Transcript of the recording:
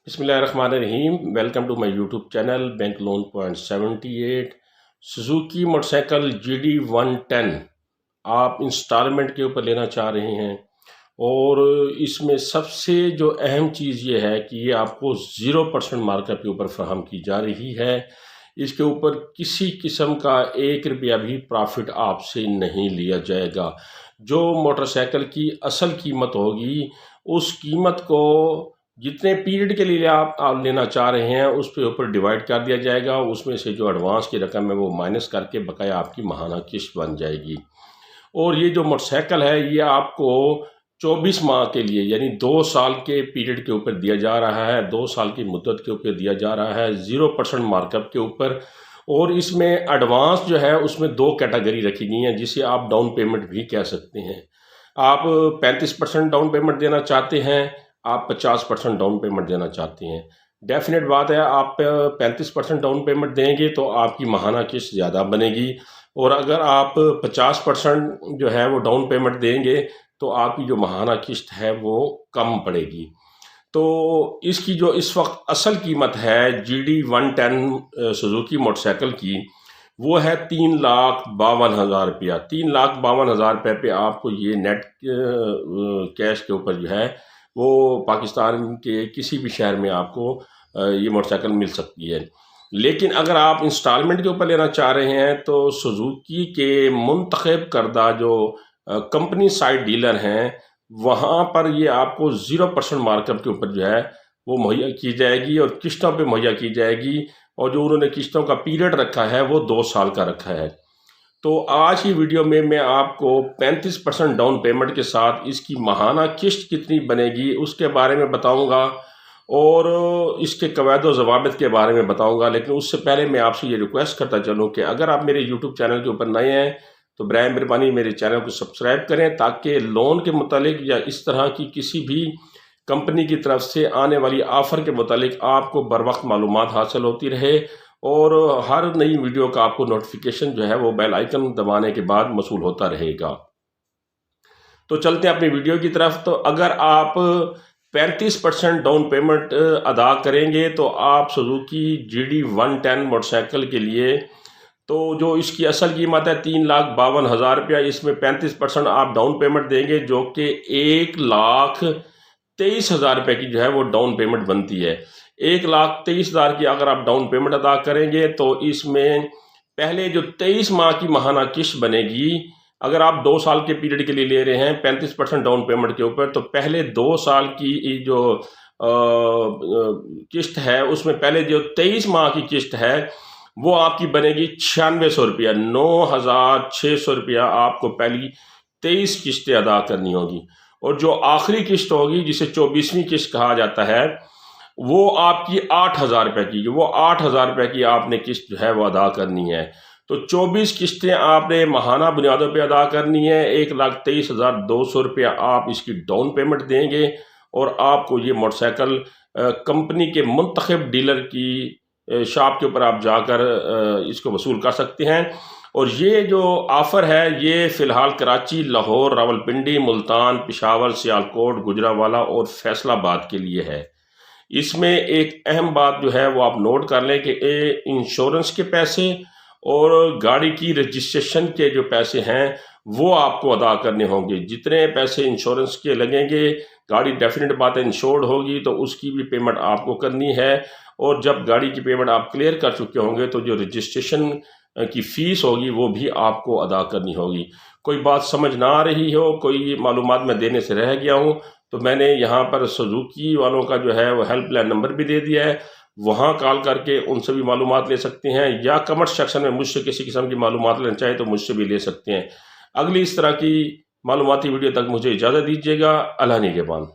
बिस्मिल्लाहिर्रहमानिर्रहीम। Welcome to my YouTube channel bank loan point 78। Suzuki motorcycle GD110 आप instalment के ऊपर लेना चाह रहे हैं और इसमें सबसे जो अहम चीज़ ये है कि ये आपको 0% मार्कअप के ऊपर फराहम की जा रही है। इसके ऊपर किसी किस्म का 1 रुपया भी प्रॉफिट आपसे नहीं लिया जाएगा। जो मोटरसाइकिल की असल कीमत होगी उस कीमत को जितने पीरियड के लिए आप लेना चाह रहे हैं उस पे ऊपर डिवाइड कर दिया जाएगा। उसमें से जो एडवांस की रकम है वो माइनस करके बकाया आपकी माहाना किस्त बन जाएगी। और ये जो मोटरसाइकिल है ये आपको 24 माह के लिए यानी 2 साल के पीरियड के ऊपर दिया जा रहा है। 2 साल की मुद्दत के ऊपर दिया जा रहा है 0% मार्कअप के ऊपर। और इसमें एडवांस जो है उसमें 2 कैटेगरी रखी गई हैं जिसे आप डाउन पेमेंट भी कह सकते हैं। आप 35% डाउन पेमेंट देना चाहते हैं, आप 50% डाउन पेमेंट देना चाहते हैं। डेफिनेट बात है, आप 35% डाउन पेमेंट देंगे तो आपकी माहाना किस्त ज़्यादा बनेगी, और अगर आप 50% जो है वो डाउन पेमेंट देंगे तो आपकी जो माहाना किस्त है वो कम पड़ेगी। तो इसकी जो इस वक्त असल कीमत है GD110 सुजुकी मोटरसाइकिल की वो है 3,52,000 रुपया। 3,52,000 रुपये पे आपको ये नेट कैश के ऊपर जो है वो पाकिस्तान के किसी भी शहर में आपको ये मोटरसाइकिल मिल सकती है। लेकिन अगर आप इंस्टॉलमेंट के ऊपर लेना चाह रहे हैं तो सुजुकी के मुंतखब करदा जो कंपनी साइड डीलर हैं वहाँ पर ये आपको 0% मार्कअप के ऊपर जो है वो मुहैया की जाएगी और किस्तों पे मुहैया की जाएगी। और जो उन्होंने किस्तों का पीरियड रखा है वो 2 साल का रखा है। तो आज की वीडियो में मैं आपको 35% डाउन पेमेंट के साथ इसकी माहाना किस्त कितनी बनेगी उसके बारे में बताऊंगा और इसके कवायद व ज़वाबित के बारे में बताऊंगा। लेकिन उससे पहले मैं आपसे ये रिक्वेस्ट करता चलूँ कि अगर आप मेरे यूट्यूब चैनल के ऊपर नए हैं तो बराए मेहरबानी मेरे चैनल को सब्सक्राइब करें, ताकि लोन के मुतालिक या इस तरह की किसी भी कंपनी की तरफ से आने वाली ऑफ़र के मुतालिक आपको बर वक्त मालूमात हासिल होती रहे और हर नई वीडियो का आपको नोटिफिकेशन जो है वो बेल आइकन दबाने के बाद मसूल होता रहेगा। तो चलते हैं अपनी वीडियो की तरफ। तो अगर आप 35% डाउन पेमेंट अदा करेंगे तो आप सुजुकी GD110 मोटरसाइकिल के लिए तो जो इसकी असल कीमत है 3,52,000 रुपया, इसमें 35% आप डाउन पेमेंट देंगे जो कि 1,23,000 रुपये की जो है वो डाउन पेमेंट बनती है। 1,23,000 की अगर आप डाउन पेमेंट अदा करेंगे तो इसमें पहले जो 23 माह की माहाना किस्त बनेगी, अगर आप 2 साल के पीरियड के लिए ले रहे हैं 35% डाउन पेमेंट के ऊपर, तो पहले 2 साल की जो किस्त है उसमें पहले जो 23 माह की किस्त है वो आपकी बनेगी 9600 रुपया। 9,600 रुपया आपको पहली 23 किस्तें अदा करनी होगी। और जो आखिरी किस्त होगी जिसे 24वीं किस्त कहा जाता है वो आपकी 8,000 रुपये की, वो 8,000 रुपये की आपने किस्त जो है वो अदा करनी है। तो 24 किस्तें आपने माहाना बुनियादों पे अदा करनी है। 1,23,200 रुपया आप इसकी डाउन पेमेंट देंगे और आपको ये मोटरसाइकिल कंपनी के मुंतखब डीलर की शॉप के ऊपर आप जाकर इसको वसूल कर सकते हैं। और ये जो ऑफ़र है ये फ़िलहाल कराची, लाहौर, रावलपिंडी, मुल्तान, पेशावर, सियालकोट, गुजरांवाला और फैसलाबाद के लिए है। इसमें एक अहम बात जो है वो आप नोट कर लें कि इंश्योरेंस के पैसे और गाड़ी की रजिस्ट्रेशन के जो पैसे हैं वो आपको अदा करने होंगे। जितने पैसे इंश्योरेंस के लगेंगे, गाड़ी डेफिनेट बात है इंश्योर्ड होगी तो उसकी भी पेमेंट आपको करनी है। और जब गाड़ी की पेमेंट आप क्लियर कर चुके होंगे तो जो रजिस्ट्रेशन की फ़ीस होगी वो भी आपको अदा करनी होगी। कोई बात समझ ना आ रही हो, कोई मालूमात मैं देने से रह गया हूँ, तो मैंने यहाँ पर सुजुकी वालों का जो है वो हेल्पलाइन नंबर भी दे दिया है, वहाँ कॉल करके उनसे भी मालूमात ले सकते हैं, या कमेंट सेक्शन में मुझसे किसी किस्म की मालूमात लेना चाहे तो मुझसे भी ले सकते हैं। अगली इस तरह की मालूमाती वीडियो तक मुझे इजाज़त दीजिएगा। अल्लाह निगहबान।